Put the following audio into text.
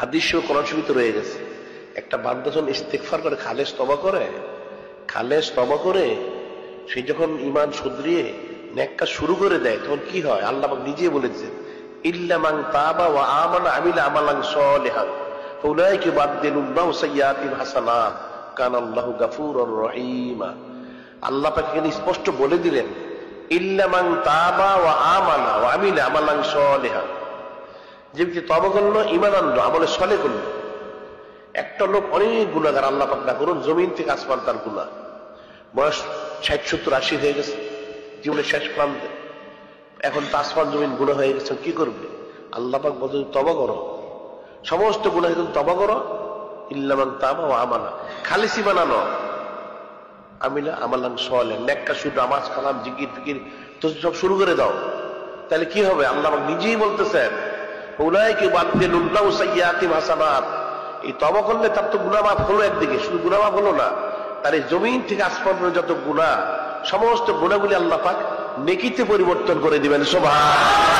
হাদিস ও কোরআন শরীফে রয়ে গেছে, একটা বান্দা যখন ইস্তেগফার করে, খালেস তওবা করে সে যখন ঈমান শুধরিয়ে নেক কাজ শুরু করে দেয়, তখন কি হয়? আল্লাহ পাক নিজে বলেছেন, ইল্লা মান তাবা ওয়া আমানা আমিলা আমালান সলিহান ফাউলাইকা ইউবাদদিলুল্লাহু সাইয়্যাতিহিম হাসানাত কানাল্লাহু গাফুরুর রহিমা। আল্লাহ পাক এখানে স্পষ্ট বলে দিলেন, ইল্লা মান তাবা ওয়া আমানা ওয়া আমিলা আমালান সলিহান, যে ব্যক্তি তওবা করলো, ঈমান আনলো, আমলে সলেহ করলো। একটা লোক অনেক গুনাহগার, আল্লাহ পাক না করুন, জমিন থেকে আসমান তার গুনাহ, বয়স 60, 70, 80 হয়ে গেছে, জীবনের শেষ প্রান্তে, এখন তো আসমান জমিন গুনাহ হয়ে গেছে, কি করবে? আল্লাহ পাক বলতে তওবা করো, সমস্ত গুনাহ থেকে তওবা করো, ইল্লা মান তাবা ওয়া আমানা, খালিস ঈমান আনো, আমিলা আমালান সলিহান, নেক কাজ, শুধু নামাজ কালাম জিকির ফিকির তো সব শুরু করে দাও। তাহলে কি হবে? আল্লাহ পাক নিজেই বলতেছেন, উলাইকা ইউবাদদিলুল্লাহু সাইয়্যাতিহিম হাসানাত, এই তওবা করলে তার তো গুনাহ মাফ হলো, একদিকে শুধু গুনাহ মাফ হলো না, তার এই জমিন থেকে আসমান পর্যন্ত যত গুনাহ, সমস্ত গুনাহগুলি আল্লাহ পাক নেকিতে পরিবর্তন করে দিবেন। সুবহানাল্লাহ।